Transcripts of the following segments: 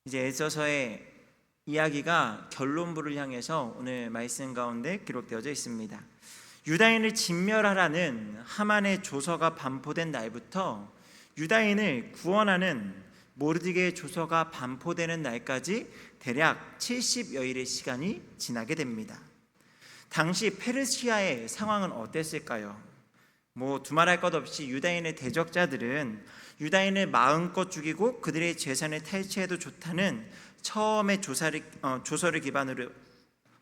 이제 에서서의 이야기가 결론부를 향해서 오늘 말씀 가운데 기록되어져 있습니다. 유다인을 진멸하라는 하만의 조서가 반포된 날부터 유다인을 구원하는 모르드게의 조서가 반포되는 날까지 대략 70여일의 시간이 지나게 됩니다. 당시 페르시아의 상황은 어땠을까요? 두말할 것 없이 유다인의 대적자들은 유다인을 마음껏 죽이고 그들의 재산을 탈취해도 좋다는 처음의 조서를 기반으로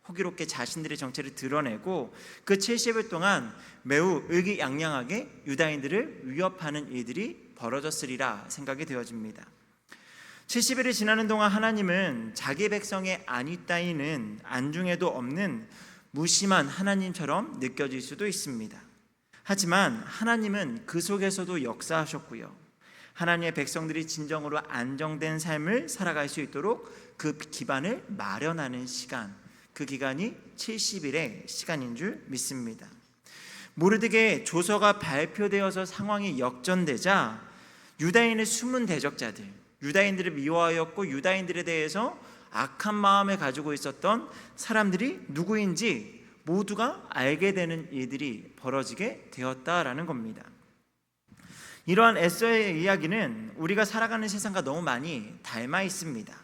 호기롭게 자신들의 정체를 드러내고 그 70일 동안 매우 의기양양하게 유다인들을 위협하는 일들이 벌어졌으리라 생각이 되어집니다. 70일이 지나는 동안 하나님은 자기 백성의 안위 따위는 안중에도 없는 무심한 하나님처럼 느껴질 수도 있습니다. 하지만 하나님은 그 속에서도 역사하셨고요, 하나님의 백성들이 진정으로 안정된 삶을 살아갈 수 있도록 그 기반을 마련하는 시간, 그 기간이 70일의 시간인 줄 믿습니다. 모르드게의 조서가 발표되어서 상황이 역전되자 유다인의 숨은 대적자들, 유다인들을 미워하였고 유다인들에 대해서 악한 마음을 가지고 있었던 사람들이 누구인지 모두가 알게 되는 일들이 벌어지게 되었다라는 겁니다. 이러한 에서의 이야기는 우리가 살아가는 세상과 너무 많이 닮아 있습니다.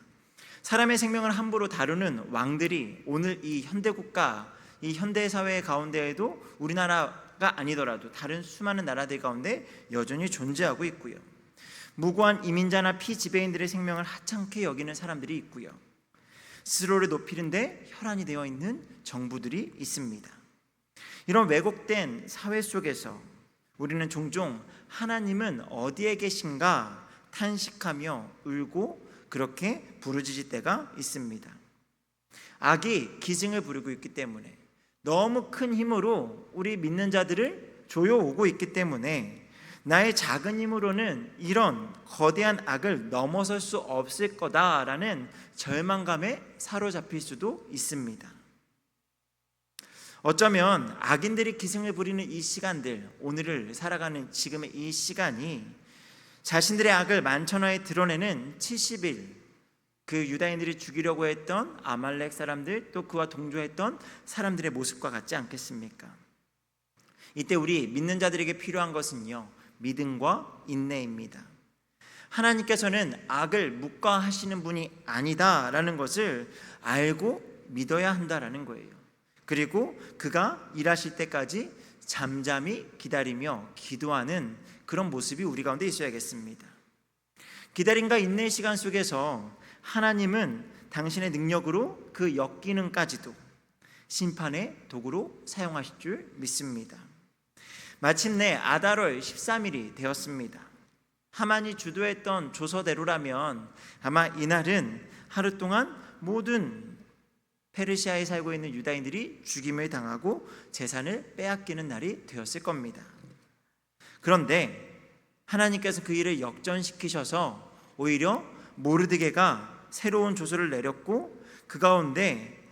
사람의 생명을 함부로 다루는 왕들이 오늘 이 현대국가, 이 현대사회 가운데에도 우리나라가 아니더라도 다른 수많은 나라들 가운데 여전히 존재하고 있고요, 무고한 이민자나 피지배인들의 생명을 하찮게 여기는 사람들이 있고요, 스스로를 높이는데 혈안이 되어 있는 정부들이 있습니다. 이런 왜곡된 사회 속에서 우리는 종종 하나님은 어디에 계신가 탄식하며 울고 그렇게 부르짖을 때가 있습니다. 악이 기승을 부리고 있기 때문에, 너무 큰 힘으로 우리 믿는 자들을 조여오고 있기 때문에 나의 작은 힘으로는 이런 거대한 악을 넘어설 수 없을 거다라는 절망감에 사로잡힐 수도 있습니다. 어쩌면 악인들이 기승을 부리는 이 시간들, 오늘을 살아가는 지금의 이 시간이 자신들의 악을 만천하에 드러내는 70일, 그 유다인들이 죽이려고 했던 아말렉 사람들, 또 그와 동조했던 사람들의 모습과 같지 않겠습니까? 이때 우리 믿는 자들에게 필요한 것은요, 믿음과 인내입니다. 하나님께서는 악을 묵과하시는 분이 아니다라는 것을 알고 믿어야 한다라는 거예요. 그리고 그가 일하실 때까지 잠잠히 기다리며 기도하는 그런 모습이 우리 가운데 있어야겠습니다. 기다림과 인내의 시간 속에서 하나님은 당신의 능력으로 그 역기능까지도 심판의 도구로 사용하실 줄 믿습니다. 마침내 아달월 13일이 되었습니다. 하만이 주도했던 조서대로라면 아마 이날은 하루 동안 모든 페르시아에 살고 있는 유다인들이 죽임을 당하고 재산을 빼앗기는 날이 되었을 겁니다. 그런데 하나님께서 그 일을 역전시키셔서 오히려 모르드게가 새로운 조서를 내렸고 그 가운데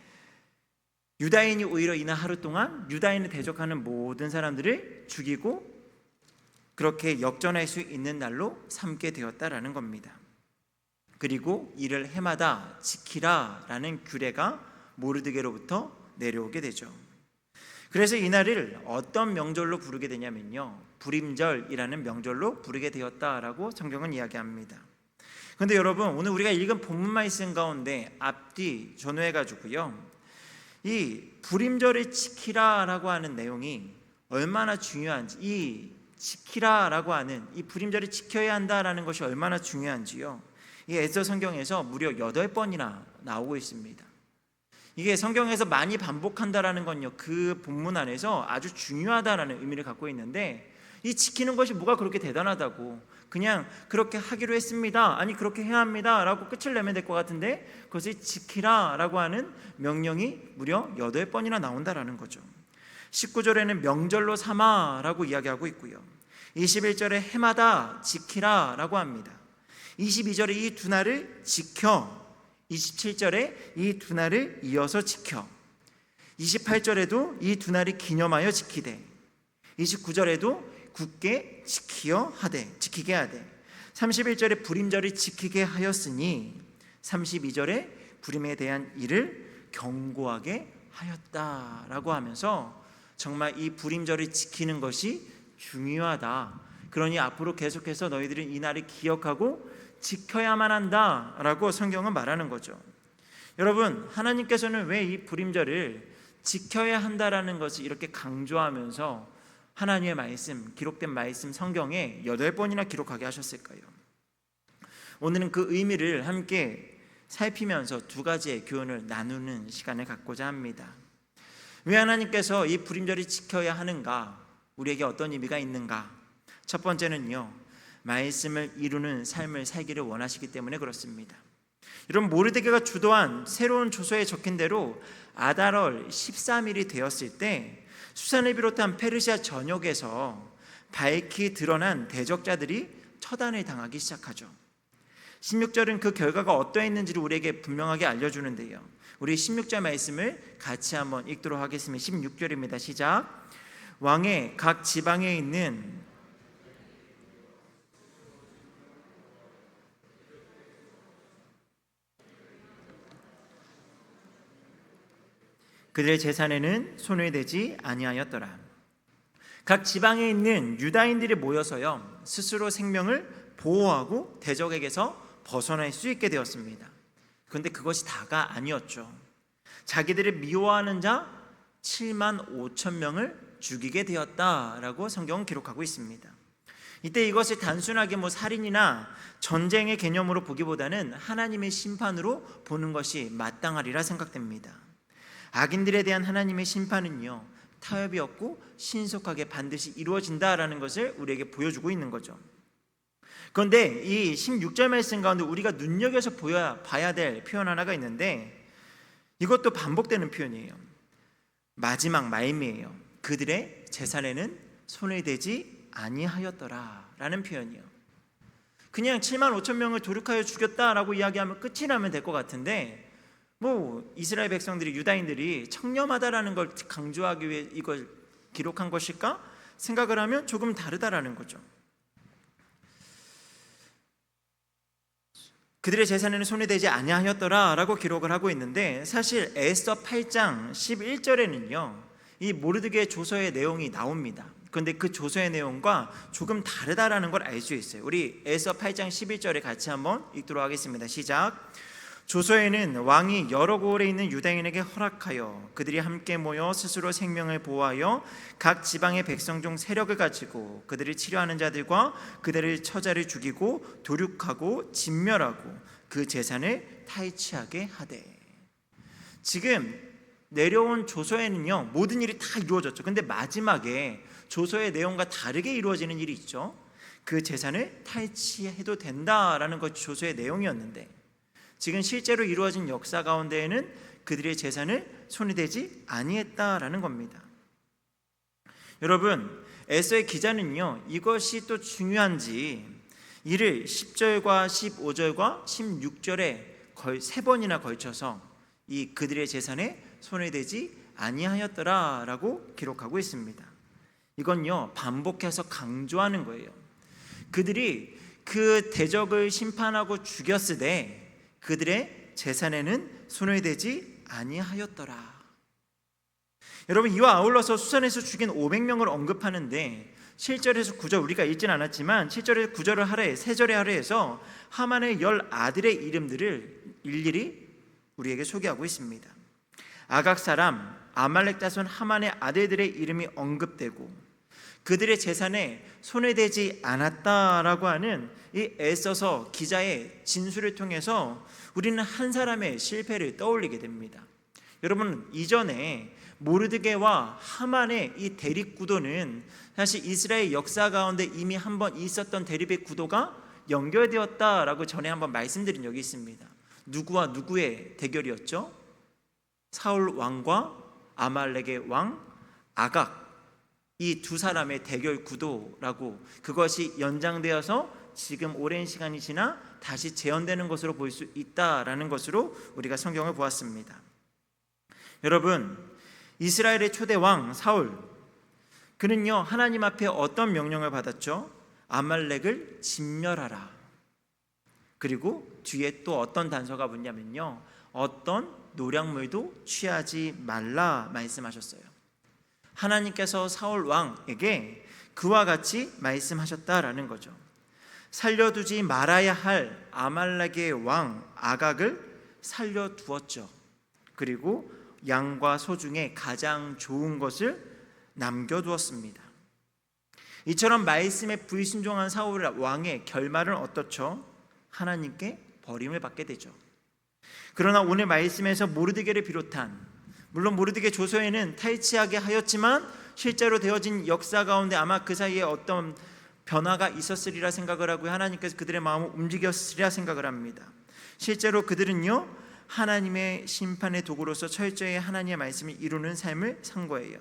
유다인이 오히려 이날 하루 동안 유다인을 대적하는 모든 사람들을 죽이고 그렇게 역전할 수 있는 날로 삼게 되었다라는 겁니다. 그리고 이를 해마다 지키라라는 규례가 모르드게로부터 내려오게 되죠. 그래서 이날을 어떤 명절로 부르게 되냐면요, 불임절이라는 명절로 부르게 되었다라고 성경은 이야기합니다. 그런데 여러분, 오늘 우리가 읽은 본문 말씀 가운데 앞뒤 전후해가지고요, 이 불임절을 지키라라고 하는 내용이 얼마나 중요한지, 이 지키라라고 하는 이 불임절을 지켜야 한다라는 것이 얼마나 중요한지요, 이 에스더 성경에서 무려 8번이나 나오고 있습니다. 이게 성경에서 많이 반복한다라는 건요, 그 본문 안에서 아주 중요하다라는 의미를 갖고 있는데, 이 지키는 것이 뭐가 그렇게 대단하다고, 그냥 그렇게 하기로 했습니다, 아니 그렇게 해야 합니다 라고 끝을 내면 될 것 같은데 그것을 지키라 라고 하는 명령이 무려 8번이나 나온다라는 거죠. 19절에는 명절로 삼아 라고 이야기하고 있고요, 21절에 해마다 지키라 라고 합니다. 22절에 이 두 날을 지켜, 27절에 이 두 날을 이어서 지켜, 28절에도 이 두 날을 기념하여 지키되, 29절에도 굳게 지키게 하되, 31절에 불임절을 지키게 하였으니 32절에 불임에 대한 일을 경고하게 하였다라고 하면서 정말 이 불임절을 지키는 것이 중요하다. 그러니 앞으로 계속해서 너희들은 이 날을 기억하고 지켜야만 한다라고 성경은 말하는 거죠. 여러분, 하나님께서는 왜 이 불임절을 지켜야 한다라는 것을 이렇게 강조하면서 하나님의 말씀, 기록된 말씀 성경에 8번이나 기록하게 하셨을까요? 오늘은 그 의미를 함께 살피면서 두 가지의 교훈을 나누는 시간을 갖고자 합니다. 왜 하나님께서 이 불임절을 지켜야 하는가? 우리에게 어떤 의미가 있는가? 첫 번째는요, 말씀을 이루는 삶을 살기를 원하시기 때문에 그렇습니다. 여러분, 모르드게가 주도한 새로운 조서에 적힌 대로 아달월 13일이 되었을 때 수산을 비롯한 페르시아 전역에서 밝히 드러난 대적자들이 처단을 당하기 시작하죠. 16절은 그 결과가 어떠했는지를 우리에게 분명하게 알려주는데요, 우리 16절 말씀을 같이 한번 읽도록 하겠습니다. 16절입니다. 시작. 왕의 각 지방에 있는 그들의 재산에는 손을 대지 아니하였더라. 각 지방에 있는 유다인들이 모여서요, 스스로 생명을 보호하고 대적에게서 벗어날 수 있게 되었습니다. 그런데 그것이 다가 아니었죠. 자기들을 미워하는 자 7만 5천 명을 죽이게 되었다라고 성경은 기록하고 있습니다. 이때 이것을 단순하게 살인이나 전쟁의 개념으로 보기보다는 하나님의 심판으로 보는 것이 마땅하리라 생각됩니다. 악인들에 대한 하나님의 심판은요, 타협이 없고 신속하게 반드시 이루어진다라는 것을 우리에게 보여주고 있는 거죠. 그런데 이 16절 말씀 가운데 우리가 눈여겨서 봐야 될 표현 하나가 있는데, 이것도 반복되는 표현이에요. 마지막 말미에요. 그들의 재산에는 손을 대지 아니하였더라 라는 표현이요. 그냥 7만 5천 명을 도륙하여 죽였다라고 이야기하면 끝이 나면 될 것 같은데, 이스라엘 백성들이, 유다인들이 청렴하다라는 걸 강조하기 위해 이걸 기록한 것일까 생각을 하면 조금 다르다라는 거죠. 그들의 재산에는 손이 되지 아니하였더라 라고 기록을 하고 있는데, 사실 에스더 8장 11절에는요 이 모르드게의 조서의 내용이 나옵니다. 그런데 그 조서의 내용과 조금 다르다라는 걸 알 수 있어요. 우리 에스더 8장 11절에 같이 한번 읽도록 하겠습니다. 시작. 조서에는 왕이 여러 고을에 있는 유다인에게 허락하여 그들이 함께 모여 스스로 생명을 보호하여 각 지방의 백성 중 세력을 가지고 그들을 치료하는 자들과 그들의 처자를 죽이고 도륙하고 진멸하고 그 재산을 탈취하게 하되. 지금 내려온 조서에는요 모든 일이 다 이루어졌죠. 근데 마지막에 조서의 내용과 다르게 이루어지는 일이 있죠. 그 재산을 탈취해도 된다라는 것이 조서의 내용이었는데, 지금 실제로 이루어진 역사 가운데에는 그들의 재산을 손이 대지 아니했다라는 겁니다. 여러분, 에스더의 기자는요 이것이 또 중요한지 이를 10절과 15절과 16절에 거의 3번이나 걸쳐서 이 그들의 재산에 손을 대지 아니하였더라라고 기록하고 있습니다. 이건요 반복해서 강조하는 거예요. 그들이 그 대적을 심판하고 죽였으되 그들의 재산에는 손을 대지 아니하였더라. 여러분, 이와 아울러서 수산에서 죽인 500명을 언급하는데 7절에서 9절 우리가 읽진 않았지만 7절에서 9절을 하래, 3절에 하래에서 하만의 10아들의 이름들을 일일이 우리에게 소개하고 있습니다. 아각 사람 아말렉 자손 하만의 아들들의 이름이 언급되고 그들의 재산에 손을 대지 않았다라고 하는 이 에스더서 기자의 진술을 통해서 우리는 한 사람의 실패를 떠올리게 됩니다. 여러분, 이전에 모르드게와 하만의 이 대립 구도는 사실 이스라엘 역사 가운데 이미 한번 있었던 대립의 구도가 연결되었다라고 전에 한번 말씀드린 적이 있습니다. 누구와 누구의 대결이었죠? 사울 왕과 아말렉의 왕 아각, 이 두 사람의 대결 구도라고, 그것이 연장되어서 지금 오랜 시간이 지나 다시 재현되는 것으로 볼 수 있다라는 것으로 우리가 성경을 보았습니다. 여러분, 이스라엘의 초대 왕 사울, 그는요 하나님 앞에 어떤 명령을 받았죠? 아말렉을 진멸하라. 그리고 뒤에 또 어떤 단서가 붙냐면요, 어떤 노략물도 취하지 말라 말씀하셨어요. 하나님께서 사울 왕에게 그와 같이 말씀하셨다라는 거죠. 살려두지 말아야 할 아말렉의 왕 아각을 살려두었죠. 그리고 양과 소 중에 가장 좋은 것을 남겨두었습니다. 이처럼 말씀에 불순종한 사울 왕의 결말은 어떻죠? 하나님께 버림을 받게 되죠. 그러나 오늘 말씀에서 모르드게를 비롯한, 물론 모르드게 조서에는 탈취하게 하였지만 실제로 되어진 역사 가운데 아마 그 사이에 어떤 변화가 있었으리라 생각을 하고 하나님께서 그들의 마음을 움직였으리라 생각을 합니다. 실제로 그들은요, 하나님의 심판의 도구로서 철저히 하나님의 말씀을 이루는 삶을 산 거예요.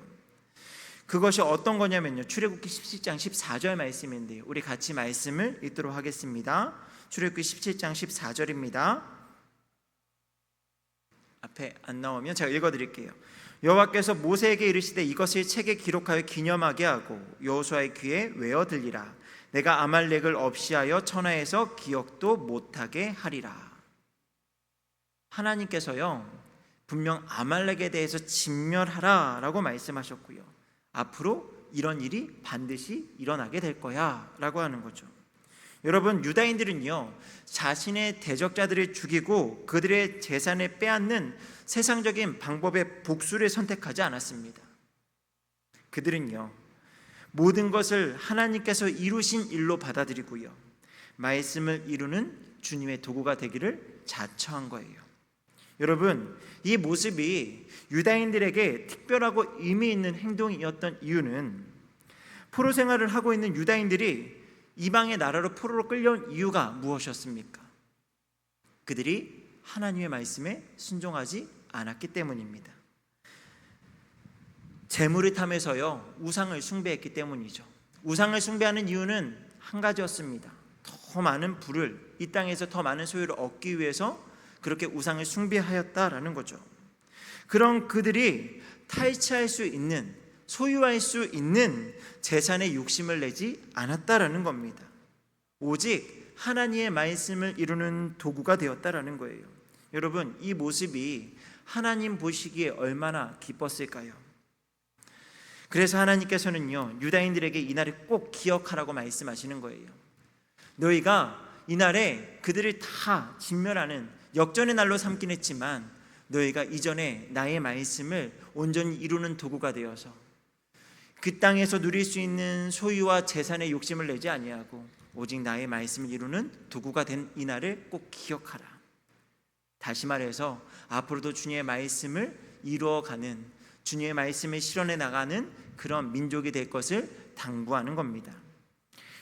그것이 어떤 거냐면요, 출애굽기 17장 14절 말씀인데요, 우리 같이 말씀을 읽도록 하겠습니다. 출애굽기 17장 14절입니다. 앞에 안 나오면 제가 읽어드릴게요. 여호와께서 모세에게 이르시되 이것을 책에 기록하여 기념하게 하고 여호수아의 귀에 외어 들리라. 내가 아말렉을 없이하여 천하에서 기억도 못하게 하리라. 하나님께서요, 분명 아말렉에 대해서 진멸하라 라고 말씀하셨고요, 앞으로 이런 일이 반드시 일어나게 될 거야 라고 하는 거죠. 여러분, 유다인들은요, 자신의 대적자들을 죽이고 그들의 재산을 빼앗는 세상적인 방법의 복수를 선택하지 않았습니다. 그들은요, 모든 것을 하나님께서 이루신 일로 받아들이고요, 말씀을 이루는 주님의 도구가 되기를 자처한 거예요. 여러분, 이 모습이 유다인들에게 특별하고 의미 있는 행동이었던 이유는, 포로 생활을 하고 있는 유다인들이 이방의 나라로 포로로 끌려온 이유가 무엇이었습니까? 그들이 하나님의 말씀에 순종하지 않았기 때문입니다. 재물을 탐해서요, 우상을 숭배했기 때문이죠. 우상을 숭배하는 이유는 한 가지였습니다. 더 많은 부를, 이 땅에서 더 많은 소유를 얻기 위해서 그렇게 우상을 숭배하였다라는 거죠. 그런 그들이 탈취할 수 있는, 소유할 수 있는 재산에 욕심을 내지 않았다라는 겁니다. 오직 하나님의 말씀을 이루는 도구가 되었다라는 거예요. 여러분, 이 모습이 하나님 보시기에 얼마나 기뻤을까요? 그래서 하나님께서는요, 유다인들에게 이날을 꼭 기억하라고 말씀하시는 거예요. 너희가 이날에 그들을 다 진멸하는 역전의 날로 삼긴 했지만 너희가 이전에 나의 말씀을 온전히 이루는 도구가 되어서 그 땅에서 누릴 수 있는 소유와 재산에 욕심을 내지 아니하고 오직 나의 말씀을 이루는 도구가 된 이날을 꼭 기억하라. 다시 말해서 앞으로도 주님의 말씀을 이루어가는, 주님의 말씀을 실현해 나가는 그런 민족이 될 것을 당부하는 겁니다.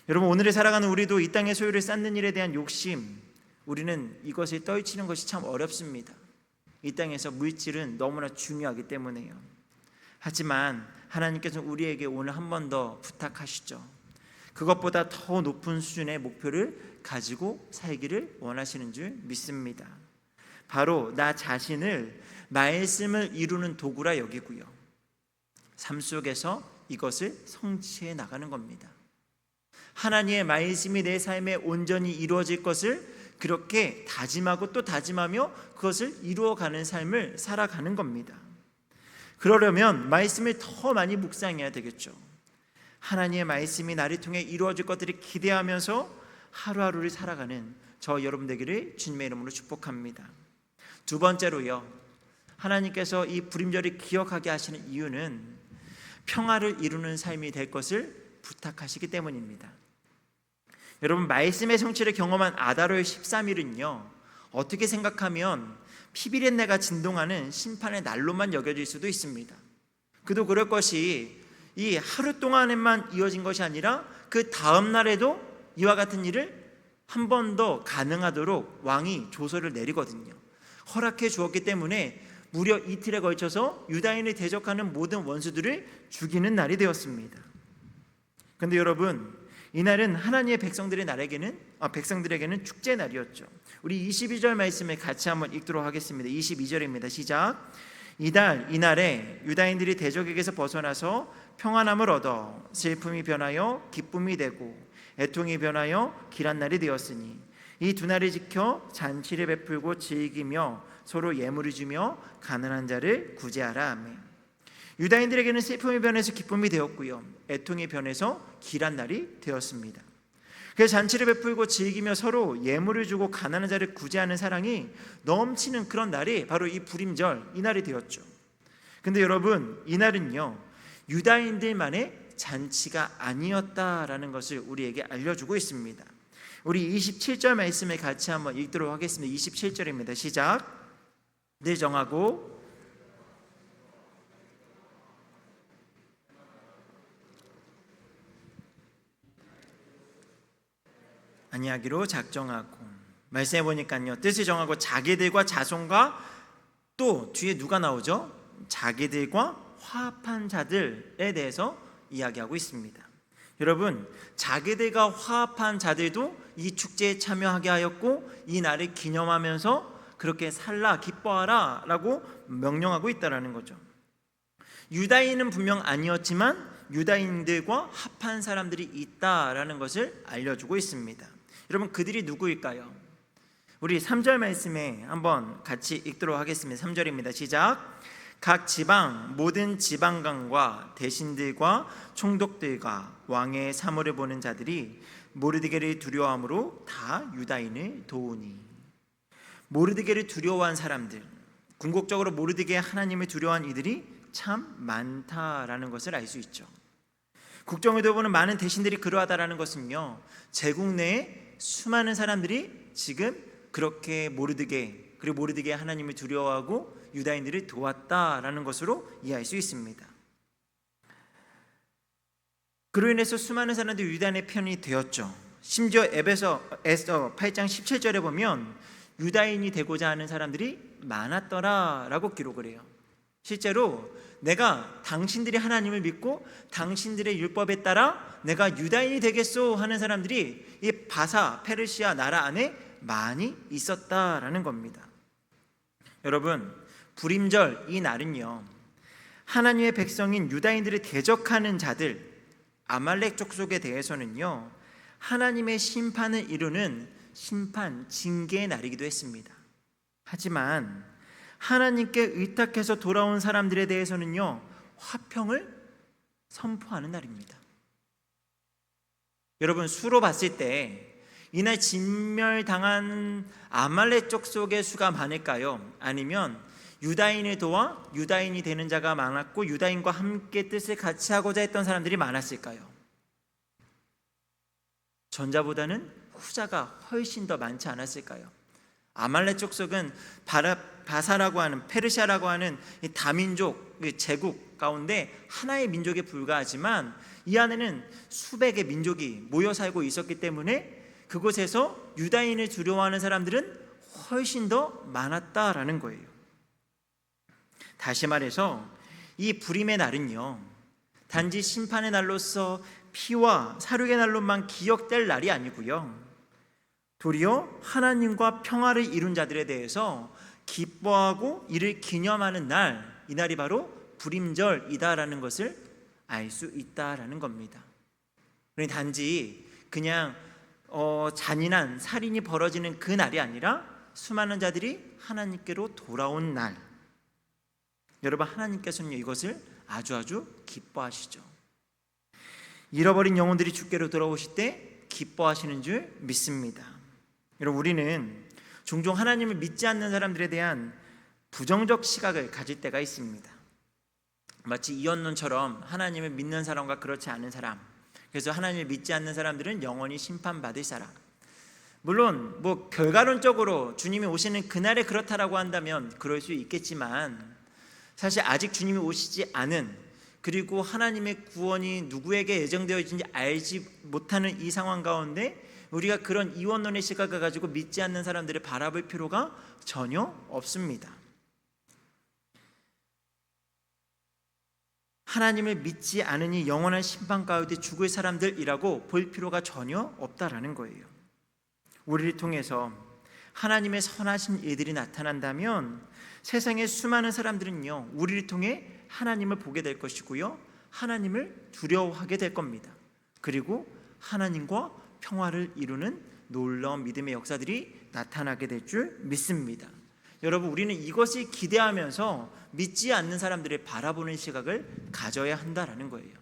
여러분, 오늘을 살아가는 우리도 이 땅의 소유를 쌓는 일에 대한 욕심, 우리는 이것을 떨치는 것이 참 어렵습니다. 이 땅에서 물질은 너무나 중요하기 때문에요. 하지만 하나님께서 우리에게 오늘 한 번 더 부탁하시죠. 그것보다 더 높은 수준의 목표를 가지고 살기를 원하시는 줄 믿습니다. 바로 나 자신을 말씀을 이루는 도구라 여기고요, 삶 속에서 이것을 성취해 나가는 겁니다. 하나님의 말씀이 내 삶에 온전히 이루어질 것을 그렇게 다짐하고 또 다짐하며 그것을 이루어가는 삶을 살아가는 겁니다. 그러려면 말씀을 더 많이 묵상해야 되겠죠. 하나님의 말씀이 나를 통해 이루어질 것들을 기대하면서 하루하루를 살아가는 저 여러분 되기를 주님의 이름으로 축복합니다. 두 번째로요, 하나님께서 이 불임절을 기억하게 하시는 이유는 평화를 이루는 삶이 될 것을 부탁하시기 때문입니다. 여러분, 말씀의 성취를 경험한 아다로의 13일은요, 어떻게 생각하면 피비린내가 진동하는 심판의 날로만 여겨질 수도 있습니다. 그도 그럴 것이 이 하루 동안에만 이어진 것이 아니라 그 다음 날에도 이와 같은 일을 한 번 더 가능하도록 왕이 조서를 내리거든요. 허락해 주었기 때문에 무려 이틀에 걸쳐서 유다인을 대적하는 모든 원수들을 죽이는 날이 되었습니다. 그런데 여러분, 이날은 하나님의 백성들에게는 축제 날이었죠. 우리 22절 말씀을 같이 한번 읽도록 하겠습니다. 22절입니다. 시작. 이날에 유다인들이 대적에게서 벗어나서 평안함을 얻어 슬픔이 변하여 기쁨이 되고 애통이 변하여 길한 날이 되었으니 이 두 날을 지켜 잔치를 베풀고 즐기며 서로 예물을 주며 가난한 자를 구제하라. 아멘. 유다인들에게는 슬픔의 변에서 기쁨이 되었고요, 애통의 변에서 길한 날이 되었습니다. 그래서 잔치를 베풀고 즐기며 서로 예물을 주고 가난한 자를 구제하는 사랑이 넘치는 그런 날이 바로 이 불임절, 이 날이 되었죠. 근데 여러분, 이 날은요, 유다인들만의 잔치가 아니었다라는 것을 우리에게 알려주고 있습니다. 우리 27절 말씀을 같이 한번 읽도록 하겠습니다. 27절입니다. 시작. 늘 정하고 아니하기로 작정하고. 말씀해 보니까요, 뜻을 정하고 자기들과 자손과, 또 뒤에 누가 나오죠? 자기들과 화합한 자들에 대해서 이야기하고 있습니다. 여러분, 자기들과 화합한 자들도 이 축제에 참여하게 하였고 이 날을 기념하면서 그렇게 살라 기뻐하라 라고 명령하고 있다는 거죠. 유다인은 분명 아니었지만 유다인들과 합한 사람들이 있다라는 것을 알려주고 있습니다. 여러분, 그들이 누구일까요? 우리 3절 말씀에 한번 같이 읽도록 하겠습니다. 3절입니다. 시작. 각 지방 모든 지방관과 대신들과 총독들과 왕의 사물을 보는 자들이 모르드게를 두려워함으로 다 유다인을 도우니. 모르드게를 두려워한 사람들, 궁극적으로 모르드게 하나님을 두려워한 이들이 참 많다라는 것을 알 수 있죠. 국정에도 보는 많은 대신들이 그러하다라는 것은요, 제국 내에 수많은 사람들이 지금 그렇게 모르드게, 그리고 모르드게 하나님을 두려워하고 유다인들을 도왔다라는 것으로 이해할 수 있습니다. 그로 인해서 수많은 사람들이 유다인의 편이 되었죠. 심지어 에서 8장 17절에 보면 유다인이 되고자 하는 사람들이 많았더라라고 기록을 해요. 실제로 내가 당신들이 하나님을 믿고 당신들의 율법에 따라 내가 유다인이 되겠소 하는 사람들이 이 바사 페르시아 나라 안에 많이 있었다라는 겁니다. 여러분, 불임절 이 날은요, 하나님의 백성인 유다인들을 대적하는 자들 아말렉 족속에 대해서는요, 하나님의 심판을 이루는 심판 징계의 날이기도 했습니다. 하지만 하나님께 의탁해서 돌아온 사람들에 대해서는요, 화평을 선포하는 날입니다. 여러분, 수로 봤을 때 이날 진멸당한 아말렉 족속의 수가 많을까요? 아니면 유다인을 도와 유다인이 되는 자가 많았고 유다인과 함께 뜻을 같이 하고자 했던 사람들이 많았을까요? 전자보다는 후자가 훨씬 더 많지 않았을까요? 아말렉 족속은 바사라고 하는, 페르시아라고 하는 이 다민족 제국 가운데 하나의 민족에 불과하지만 이 안에는 수백의 민족이 모여 살고 있었기 때문에 그곳에서 유다인을 두려워하는 사람들은 훨씬 더 많았다라는 거예요. 다시 말해서 이 불임의 날은요, 단지 심판의 날로서 피와 살육의 날로만 기억될 날이 아니고요, 도리어 하나님과 평화를 이룬 자들에 대해서 기뻐하고 이를 기념하는 날, 이 날이 바로 불임절이다라는 것을 알 수 있다라는 겁니다. 그러니 단지 그냥 잔인한 살인이 벌어지는 그 날이 아니라 수많은 자들이 하나님께로 돌아온 날. 여러분, 하나님께서는 이것을 아주 기뻐하시죠. 잃어버린 영혼들이 주께로 돌아오실 때 기뻐하시는 줄 믿습니다. 여러분, 우리는 종종 하나님을 믿지 않는 사람들에 대한 부정적 시각을 가질 때가 있습니다. 마치 이언론처럼 하나님을 믿는 사람과 그렇지 않은 사람, 그래서 하나님을 믿지 않는 사람들은 영원히 심판받을 사람. 물론 결과론적으로 주님이 오시는 그날에 그렇다라고 한다면 그럴 수 있겠지만, 사실 아직 주님이 오시지 않은, 그리고 하나님의 구원이 누구에게 예정되어진지 알지 못하는 이 상황 가운데 우리가 그런 이원론의 시각을 가지고 믿지 않는 사람들을 바라볼 필요가 전혀 없습니다. 하나님을 믿지 않으니 영원한 심판 가운데 죽을 사람들이라고 볼 필요가 전혀 없다라는 거예요. 우리를 통해서 하나님의 선하신 일들이 나타난다면 세상의 수많은 사람들은요, 우리를 통해 하나님을 보게 될 것이고요, 하나님을 두려워하게 될 겁니다. 그리고 하나님과 평화를 이루는 놀라운 믿음의 역사들이 나타나게 될 줄 믿습니다. 여러분, 우리는 이것을 기대하면서 믿지 않는 사람들을 바라보는 시각을 가져야 한다라는 거예요.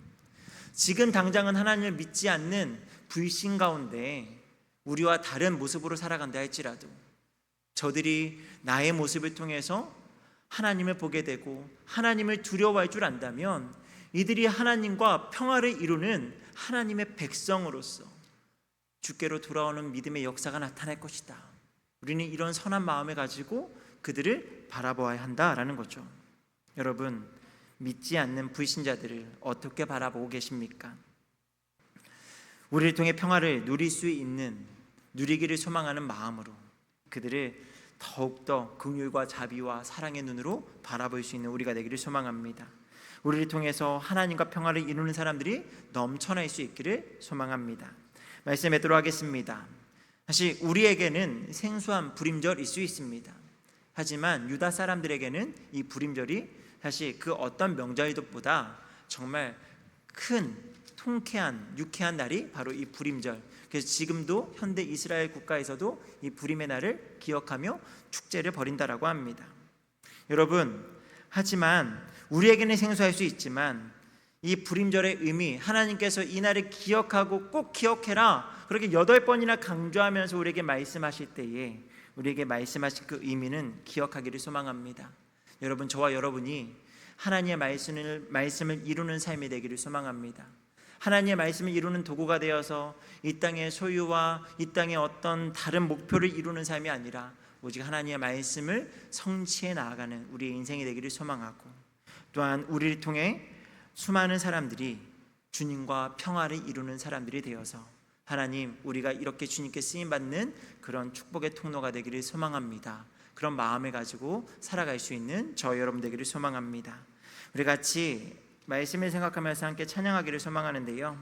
지금 당장은 하나님을 믿지 않는 불신 가운데 우리와 다른 모습으로 살아간다 할지라도 저들이 나의 모습을 통해서 하나님을 보게 되고 하나님을 두려워할 줄 안다면 이들이 하나님과 평화를 이루는 하나님의 백성으로서 주께로 돌아오는 믿음의 역사가 나타날 것이다. 우리는 이런 선한 마음을 가지고 그들을 바라보아야 한다라는 거죠. 여러분, 믿지 않는 불신자들을 어떻게 바라보고 계십니까? 우리를 통해 평화를 누릴 수 있는, 누리기를 소망하는 마음으로 그들을 더욱더 긍휼과 자비와 사랑의 눈으로 바라볼 수 있는 우리가 되기를 소망합니다. 우리를 통해서 하나님과 평화를 이루는 사람들이 넘쳐날 수 있기를 소망합니다. 말씀 맺도록 하겠습니다. 사실 우리에게는 생소한 불임절일 수 있습니다. 하지만 유다 사람들에게는 이 불임절이 사실 그 어떤 명절보다 정말 큰 통쾌한 유쾌한 날이 바로 이 불임절. 그래서 지금도 현대 이스라엘 국가에서도 이 불임의 날을 기억하며 축제를 벌인다라고 합니다. 여러분, 하지만 우리에게는 생소할 수 있지만 이 불임절의 의미, 하나님께서 이 날을 기억하고 꼭 기억해라 그렇게 8번이나 강조하면서 우리에게 말씀하실 때에 우리에게 말씀하신 그 의미는 기억하기를 소망합니다. 여러분, 저와 여러분이 하나님의 말씀을 이루는 삶이 되기를 소망합니다. 하나님의 말씀을 이루는 도구가 되어서 이 땅의 소유와 이 땅의 어떤 다른 목표를 이루는 삶이 아니라 오직 하나님의 말씀을 성취해 나아가는 우리의 인생이 되기를 소망하고, 또한 우리를 통해 수많은 사람들이 주님과 평화를 이루는 사람들이 되어서 하나님, 우리가 이렇게 주님께 쓰임받는 그런 축복의 통로가 되기를 소망합니다. 그런 마음을 가지고 살아갈 수 있는 저 여러분 되기를 소망합니다. 우리 같이 말씀을 생각하면서 함께 찬양하기를 소망하는데요,